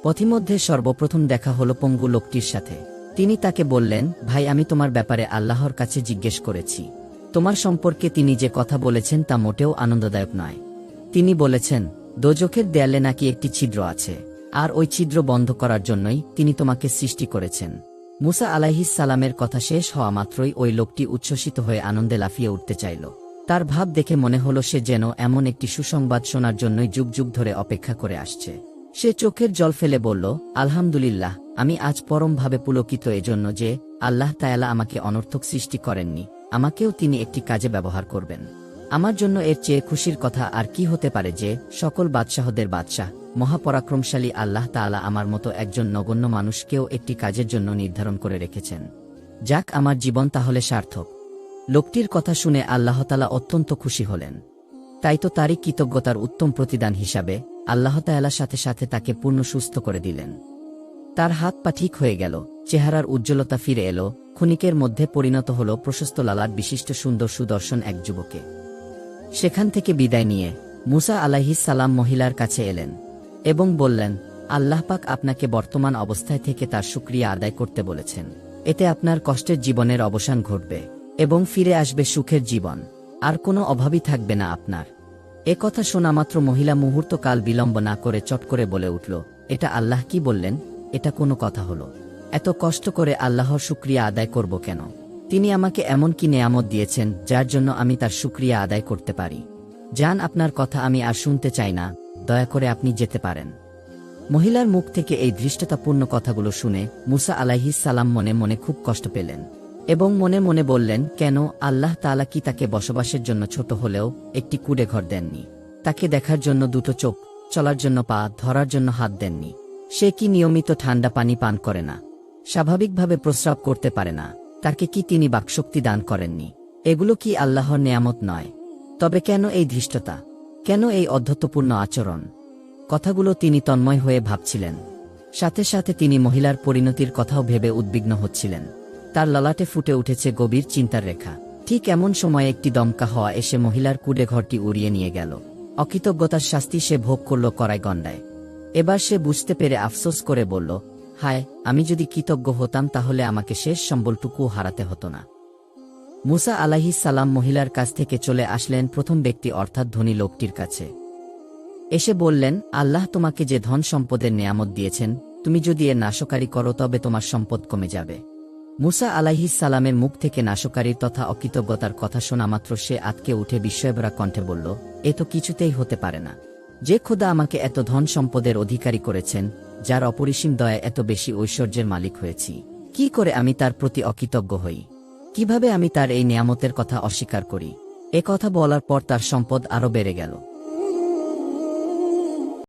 পথিমধ্যে সর্বপ্রথম দেখা হলো পঙ্গু লোকটির সাথে। তিনি তাকে বললেন, ভাই, আমি তোমার ব্যাপারে আল্লাহর কাছে জিজ্ঞেস করেছি। তোমার সম্পর্কে তিনি যে কথা বলেছেন তা মোটেও আনন্দদায়ক নয়। তিনি বলেছেন, দোজখের দেয়ালে নাকি একটি ছিদ্র আছে, আর ওই ছিদ্র বন্ধ করার জন্যই তিনি তোমাকে সৃষ্টি করেছেন। মুসা আলাইহিস সালামের কথা শেষ হওয়া মাত্রই ওই লোকটি উচ্ছ্বসিত হয়ে আনন্দে লাফিয়ে উঠতে চাইল। তার ভাব দেখে মনে হলো সে যেন এমন একটি সুসংবাদ শোনার জন্যই যুগ যুগ ধরে অপেক্ষা করে আসছে। সে চোখের জল ফেলে বলল, আলহামদুলিল্লাহ, আমি আজ পরমভাবে পুলকিত এজন্য যে আল্লাহ তাআলা আমাকে অনর্থক সৃষ্টি করেননি, আমাকেও তিনি একটি কাজে ব্যবহার করবেন। আমার জন্য এর চেয়ে খুশির কথা আর কি হতে পারে যে সকল বাদশাহদের বাদশাহ মহাপরাক্রমশালী আল্লাহ তাআলা আমার মতো একজন নগণ্য মানুষকেও একটি কাজের জন্য নির্ধারণ করে রেখেছেন। যাক, আমার জীবন তাহলে সার্থক। লোকটির কথা শুনে আল্লাহ তাআলা অত্যন্ত খুশি হলেন। তাই তো তারই কৃতজ্ঞতার উত্তম প্রতিদান হিসাবে আল্লাহ তাআলা সাথে সাথে তাকে পূর্ণ সুস্থ করে দিলেন। তার হাত পা ঠিক হয়ে গেল, চেহারার উজ্জ্বলতা ফিরে এলো, ক্ষণিকের মধ্যে পরিণত হল প্রশস্ত লালাট বিশিষ্ট সুন্দর সুদর্শন এক যুবকে। সেখান থেকে বিদায় নিয়ে মুসা আলাইহিস সালাম মহিলার কাছে এলেন এবং বললেন, আল্লাহ পাক আপনাকে বর্তমান অবস্থায় থেকে তার শুকরিয়া আদায় করতে বলেছেন। এতে আপনার কষ্টের জীবনের অবসান ঘটবে এবং ফিরে আসবে সুখের জীবন, আর কোনো অভাবই থাকবে না আপনার। এ কথা শোনা মাত্র মহিলা মুহূর্তকাল বিলম্ব না করে চট করে বলে উঠল, এটা আল্লাহ কি বললেন? এটা কোনো কথা হলো? এত কষ্ট করে আল্লাহর শুকরিয়া আদায় করব কেন? তিনি আমাকে এমন কি নেয়ামত দিয়েছেন যার জন্য আমি তার শুকরিয়া আদায় করতে পারি? যান, আপনার কথা আমি আর শুনতে চাই না, দয়া করে আপনি যেতে পারেন। মহিলার মুখ থেকে এই ধৃষ্টতাপূর্ণ কথাগুলো শুনে মুসা আলাইহিস সালাম মনে মনে খুব কষ্ট পেলেন এবং মনে মনে বললেন, কেন আল্লাহ তাআলা কি তাকে বসবাসের জন্য ছোট হলেও একটি কুঁড়ে ঘর দেননি? তাকে দেখার জন্য দুটো চোখ, চলার জন্য পা, ধরার জন্য হাত দেননি? সে কি নিয়মিত ঠান্ডা পানি পান করে না? স্বাভাবিকভাবে প্রস্রাব করতে পারে না? তাকে কি তিনি বাকশক্তি দান করেননি? এগুলো কি আল্লাহর নেয়ামত নয়? তবে কেন এই ধৃষ্টতা? কেন এই অধ্যত্বপূর্ণ আচরণ? কথাগুলো তিনি তন্ময় হয়ে ভাবছিলেন। সাথে সাথে তিনি মহিলার পরিণতির কথাও ভেবে উদ্বিগ্ন হচ্ছিলেন। তার ললাটে ফুটে উঠেছে গভীর চিন্তার রেখা। ঠিক এমন সময় একটি দমকা হওয়া এসে মহিলার কুঁড়ে ঘরটি উড়িয়ে নিয়ে গেল। অকৃতজ্ঞতার শাস্তি সে ভোগ করল কড়ায় গণ্ডায়। এবার সে বুঝতে পেরে আফসোস করে বলল, হায়, আমি যদি কৃতজ্ঞ হতাম তাহলে আমাকে শেষ সম্বলটুকুও হারাতে হতো না। মুসা আলাইহিস সালাম মহিলার কাছ থেকে চলে আসলেন প্রথম ব্যক্তি অর্থাৎ ধনী লোকটির কাছে। এসে বললেন, আল্লাহ তোমাকে যে ধন সম্পদের নেয়ামত দিয়েছেন, তুমি যদি এর নাশকারী করো তবে তোমার সম্পদ কমে যাবে। মুসা আলাইহিস সালামের মুখ থেকে নাশকারীর তথা অকৃতজ্ঞতার কথা শোনা মাত্র সে আঁতকে উঠে বিস্ময়ভরা কণ্ঠে বলল, এ তো কিছুতেই হতে পারে না। যে খোদা আমাকে এত ধন সম্পদের অধিকারী করেছেন, যার অপরিসীম দয়ায় এত বেশি ঐশ্বর্যের মালিক হয়েছি, কি করে আমি তার প্রতি অকৃতজ্ঞ হই? কিভাবে আমি তার এই নেয়ামতের কথা অস্বীকার করি? এ কথা বলার পর তার সম্পদ আরও বেড়ে গেল।